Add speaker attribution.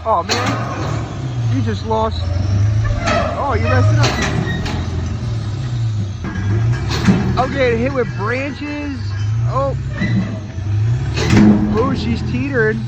Speaker 1: Oh man, you just lost. Oh, you messed it up. I'm getting hit with branches. Oh, oh, she's teetering.